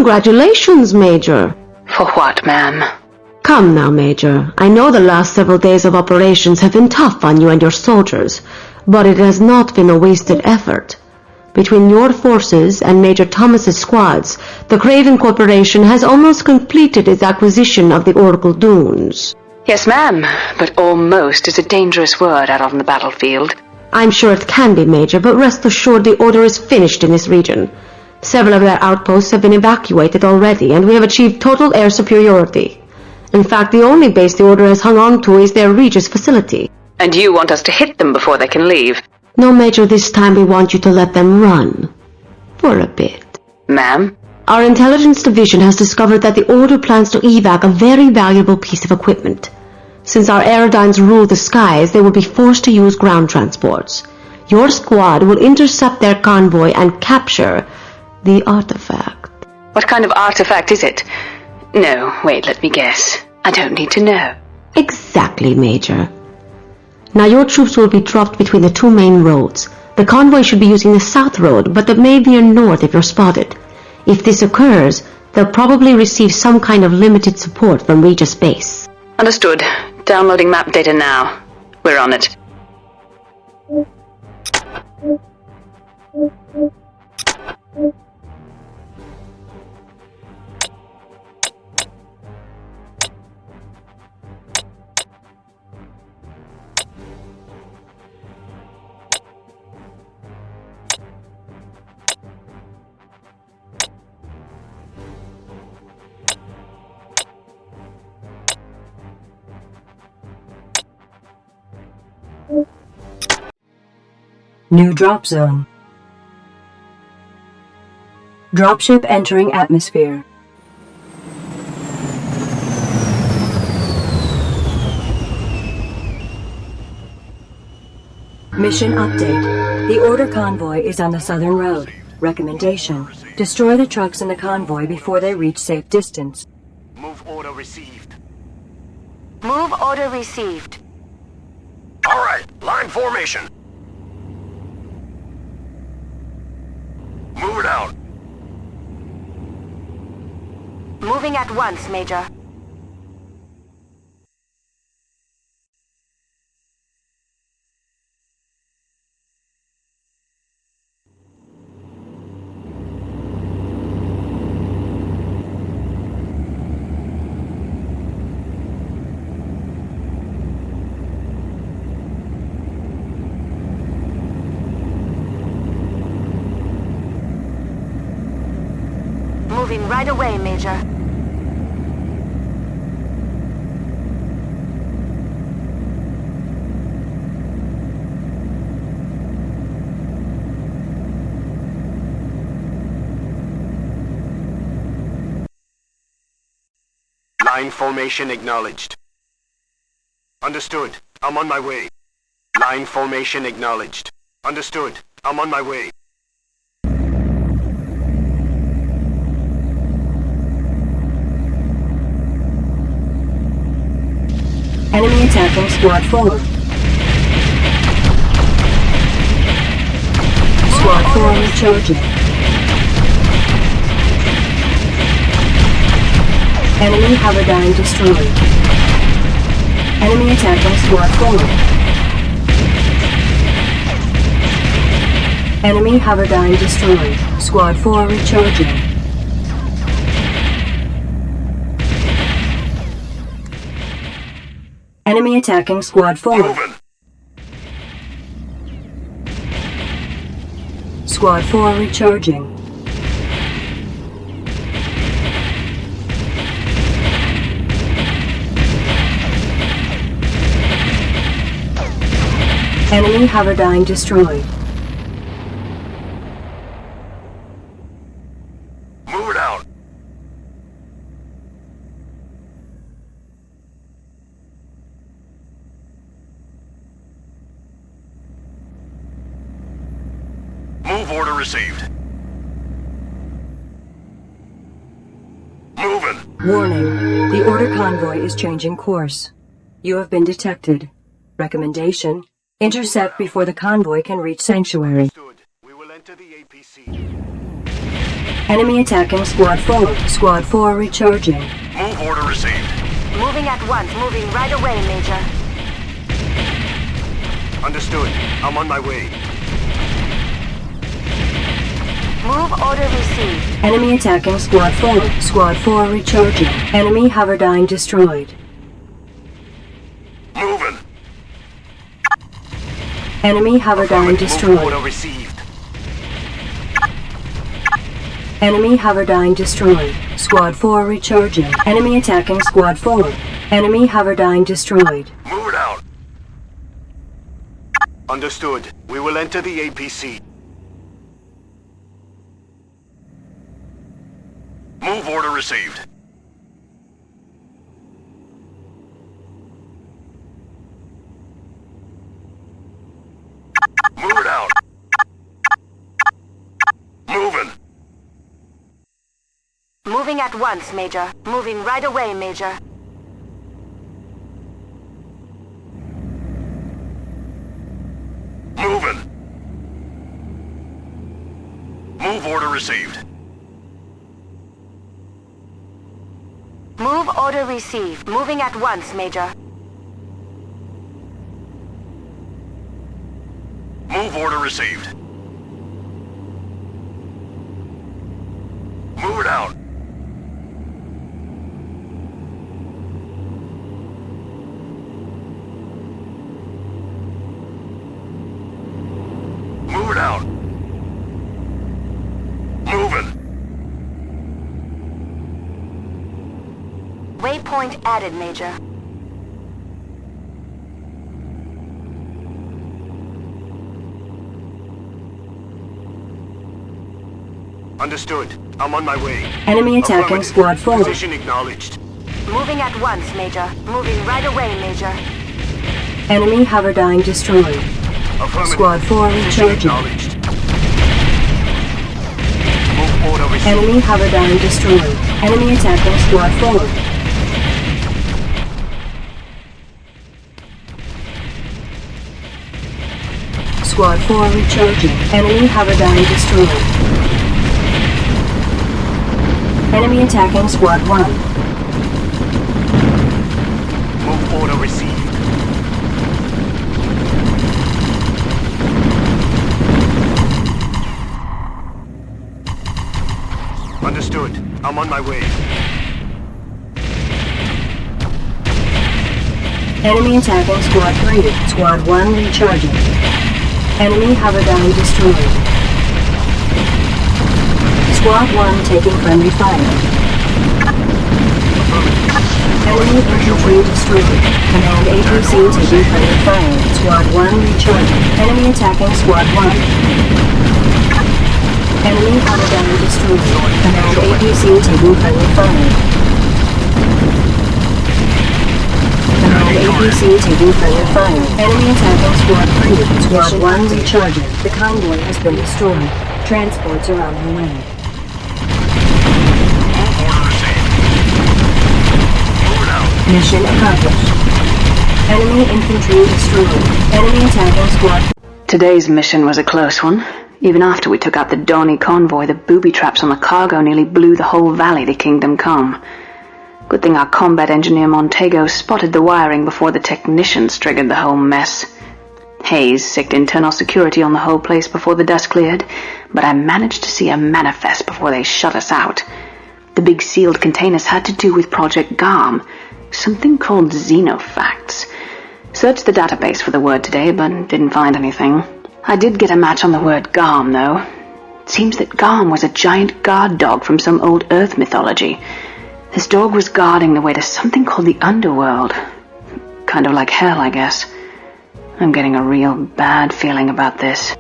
Congratulations, Major. For what, ma'am? Come now, Major. I know the last several days of operations have been tough on you and your soldiers, but it has not been a wasted effort. Between your forces and Major Thomas's squads, the Craven Corporation has almost completed its acquisition of the Oracle Dunes. Yes, ma'am, but almost is a dangerous word out on the battlefield. I'm sure it can be, Major, but rest assured the order is finished in this region. Several of their outposts have been evacuated already, and we have achieved total air superiority. In fact, the only base the order has hung on to is their Regis facility. And you want us to hit them before they can leave? No, Major, this time we want you to let them run. For a bit. Ma'am? Our intelligence division has discovered that the Order plans to evac a very valuable piece of equipment. Since our aerodynes rule the skies, they will be forced to use ground transports. Your squad will intercept their convoy and capture the artifact. What kind of artifact is it? No, wait, let me guess. I don't need to know. Exactly, Major. Now your troops will be dropped between the two main roads. The convoy should be using the south road, but that may veer north if you're spotted. If this occurs, they'll probably receive some kind of limited support from Regis Base. Understood. Downloading map data now. We're on it. New drop zone. Dropship entering atmosphere. Mission update. The Order convoy is on the southern road. Recommendation: destroy the trucks in the convoy before they reach safe distance. Move order received. Move order received. All right, line formation. Move it out. Moving at once, Major. Moving right away, Major. Line formation acknowledged. Understood. I'm on my way. Line formation acknowledged. Understood. I'm on my way. Enemy attacking Squad 4. Squad 4 recharging. Enemy Haverdyne destroyed. Enemy attacking Squad 4. Enemy Haverdyne destroyed. Squad 4 recharging. Enemy attacking Squad 4. Moving. Squad 4 recharging. Enemy Haverdyne destroyed. Move it out. Move order received. Moving. Warning. The Order convoy is changing course. You have been detected. Recommendation: intercept before the convoy can reach Sanctuary. Understood. We will enter the APC. Enemy attacking Squad 4. Squad 4 recharging. Move order received. Moving at once. Moving right away, Major. Understood. I'm on my way. Move order received. Enemy attacking Squad 4. Squad 4 recharging. Enemy Hoverdyne destroyed. Moving. Enemy Hoverdyne Move destroyed. order received. Enemy Hoverdyne destroyed. Squad 4 recharging. Enemy attacking Squad 4. Enemy Hoverdyne destroyed. Move it out. Understood. We will enter the APC. Move order received. Move it out. Moving. Moving at once, Major. Moving right away, Major. Moving. Move order received. Move order received. Moving at once, Major. Move order received. Move it out. Move it out. Moving. Waypoint added, Major. Understood. I'm on my way. Enemy attacking Affirmative. Squad 4. Position acknowledged. Moving at once, Major. Moving right away, Major. Enemy Hoverdyne destroyed. Affirmative. Squad 4 Position recharging. acknowledged. Move order received. Enemy Hoverdyne destroyed. Enemy attacking Squad 4. Squad 4 recharging. Enemy Hoverdyne destroyed. Enemy attacking Squad 1. Move order received. Understood. I'm on my way. Enemy attacking Squad 3. Squad 1 recharging. Enemy Hoverdyne destroyed. Squad 1 taking friendly fire. Enemy infantry destroyed. Command APC taking friendly fire. Squad 1 recharging. Enemy attacking Squad 1. Enemy Hoverdyne destroyed. Command APC taking friendly fire. Command APC taking friendly fire. Enemy attacking Squad 3. Squad 1 recharging. The convoy has been destroyed. Transports are on their way. Mission accomplished. Enemy infantry destroyed. Enemy attacking Squad. Today's mission was a close one. Even after we took out the Donny convoy, the booby traps on the cargo nearly blew the whole valley to Kingdom Come. Good thing our combat engineer Montego spotted the wiring before the technicians triggered the whole mess. Hayes sicked internal security on the whole place before the dust cleared, but I managed to see a manifest before they shut us out. The big sealed containers had to do with Project GARM, something called Xenofacts. Searched the database for the word today, but didn't find anything. I did get a match on the word GARM, though. It seems that GARM was a giant guard dog from some old Earth mythology. This dog was guarding the way to something called the Underworld. Kind of like hell, I guess. I'm getting a real bad feeling about this.